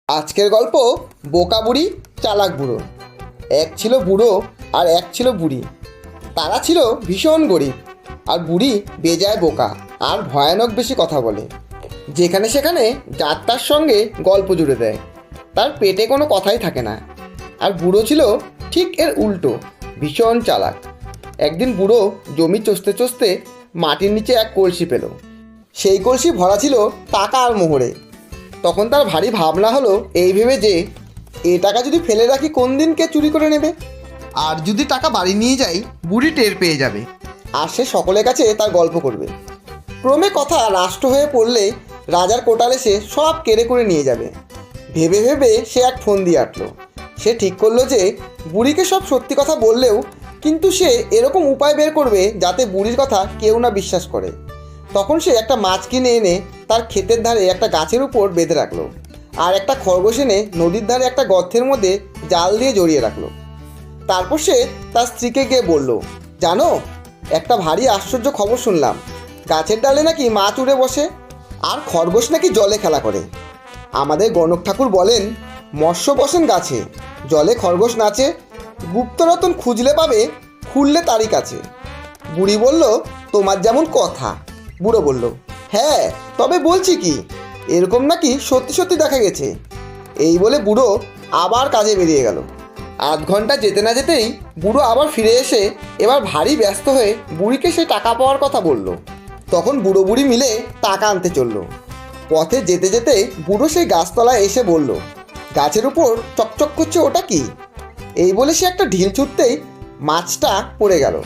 আজকের গল্প বোকা বুড়ি চালাক বুড়ো। এক ছিল বুড়ো আর এক ছিল বুড়ি। তারা ছিল ভীষণ গরিব, আর বুড়ি বেজায় বোকা আর ভয়ানক বেশি কথা বলে। যেখানে সেখানে যাত্রার সঙ্গে গল্প জুড়ে দেয়। তার পেটে কোনো কথাই থাকে না। আর বুড়ো ছিল ঠিক এর উল্টো, ভীষণ চালাক। একদিন বুড়ো জমি চষতে চষতে মাটির নিচে এক কলসি পেল। সেই কলসি ভরা ছিল টাকা আর মোহরে। তখন তার ভারী ভাবনা হলো, এই ভেবে যে এ টাকা যদি ফেলে রাখি কোন দিন কে চুরি করে নেবে, আর যদি টাকা বাড়ি নিয়ে যাই বুড়ি টের পেয়ে যাবে, আর সে সকলের কাছে তার গল্প করবে। ক্রমে কথা রাষ্ট্র হয়ে পড়লে রাজার কোটাল এসে সব কেড়ে করে নিয়ে যাবে। ভেবে ভেবে সে এক ফোন দিয়ে আটলো। সে ঠিক করলো যে বুড়িকে সব সত্যি কথা বললেও কিন্তু সে এরকম উপায় বের করবে যাতে বুড়ির কথা কেউ না বিশ্বাস করে। তখন সে একটা মাছ কিনে এনে তার ক্ষেতের ধারে একটা গাছের উপর বেঁধে রাখলো, আর একটা খরগোশ এনে নদীর ধারে একটা গর্তের মধ্যে জাল দিয়ে জড়িয়ে রাখলো। তারপর সে তার স্ত্রীকে গিয়ে বলল, জানো, একটা ভারী আশ্চর্য খবর শুনলাম। গাছের ডালে নাকি মাছ উড়ে বসে, আর খরগোশ নাকি জলে খেলা করে। আমাদের গণক ঠাকুর বলেন, মৎস্য বসেন গাছে, জলে খরগোশ নাচে, গুপ্তরতন খুঁজলে পাবে, খুললে তারই কাছে। বুড়ি বলল, তোমার যেমন কথা। বুড়ো বলল, হ্যাঁ, তবে বলছি কি, এরকম নাকি সত্যি সত্যি দেখা গেছে। এই বলে বুড়ো আবার কাজে বেরিয়ে গেল। আধ ঘন্টা যেতে না যেতেই বুড়ো আবার ফিরে এসে এবার ভারী ব্যস্ত হয়ে বুড়িকে সে টাকা পাওয়ার কথা বলল। তখন বুড়ো বুড়ি মিলে টাকা আনতে চলল। পথে যেতে যেতে বুড়ো সেই গাছতলায় এসে বলল, গাছের উপর চকচক করছে, ওটা কি? এই বলে সে একটা ঢিল ছুটতেই মাছটা পড়ে গেল।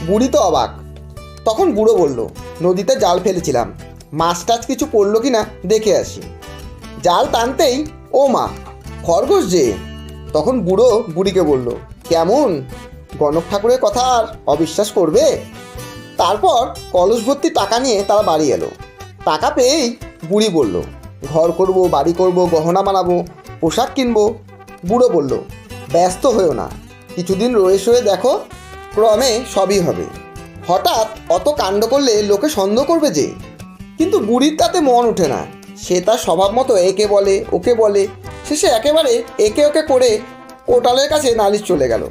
বুড়ি তো অবাক। তখন বুড়ো বলল, নদীতে জাল ফেলেছিলাম, মাছ টাছ কিছু পড়লো কি না দেখে আসি। জাল টানতেই ও মা, খরগোশ যে! তখন বুড়ো বুড়িকে বলল, কেমন, গণক ঠাকুরের কথা আর অবিশ্বাস করবে? তারপর কলস ভর্তি টাকা নিয়ে তারা বাড়ি এলো। টাকা পেয়েই বুড়ি বলল, ঘর করব, বাড়ি করব, গহনা বানাবো, পোশাক কিনবো। বুড়ো বলল, ব্যস্ত হয়েও না, কিছুদিন রয়ে সয়ে দেখো, ক্রমে সবই হবে। হঠাৎ অত কাণ্ড করলে লোকে সন্দেহ করবে যে। কিন্তু বুড়ির তাতে মন ওঠে না। সে তার স্বভাব মতো একে বলে ওকে বলে, শেষে একেবারে একে ওকে করে কোটালের কাছে নালিশ চলে গেল।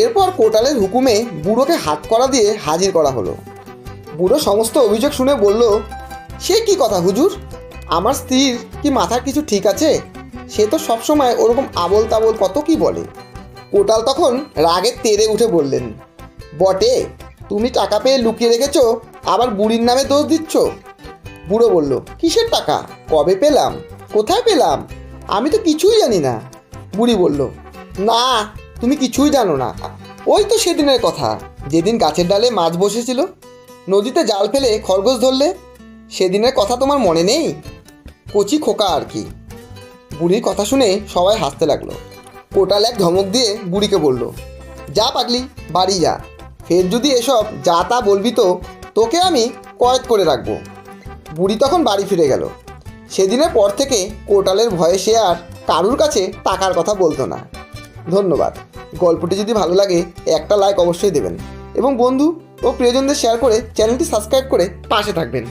এরপর কোটালের হুকুমে বুড়োকে হাত করা দিয়ে হাজির করা হলো। বুড়ো সমস্ত অভিযোগ শুনে বলল, সে কি কথা হুজুর, আমার স্ত্রীর কি মাথার কিছু ঠিক আছে? সে তো সবসময় ওরকম আবোল তাবোল কত কি বলে। কোটাল তখন রাগে তেড়ে উঠে বললেন, বটে, তুমি টাকা পেয়ে লুকিয়ে রেখেছো, আবার বুড়ির নামে দোষ দিচ্ছ। বুড়ো বলল, কিসের টাকা, কবে পেলাম, কোথায় পেলাম, আমি তো কিছুই জানি না। বুড়ি বলল, না, তুমি কিছুই জানো না। ওই তো সেদিনের কথা, যেদিন গাছের ডালে মাছ বসেছিল, নদীতে জাল ফেলে খরগোশ ধরলে, সেদিনের কথা তোমার মনে নেই? কচি খোকা আর কি। বুড়ির কথা শুনে সবাই হাসতে লাগলো। কোটাল এক ধমক দিয়ে বুড়িকে বলল, যা পাগলি, বাড়ি যা, ফের যদি এসব যা তা বলবি তো তোকে আমি কয়েদ করে রাখবো। বুড়ি তখন বাড়ি ফিরে গেল। সেদিনের পর থেকে কোটালের ভয়ে সে আর কারুর কাছে টাকার কথা বলতো না। ধন্যবাদ। গল্পটি যদি ভালো লাগে একটা লাইক অবশ্যই দেবেন, এবং বন্ধু ও প্রিয়জনদের শেয়ার করে চ্যানেলটি সাবস্ক্রাইব করে পাশে থাকবেন।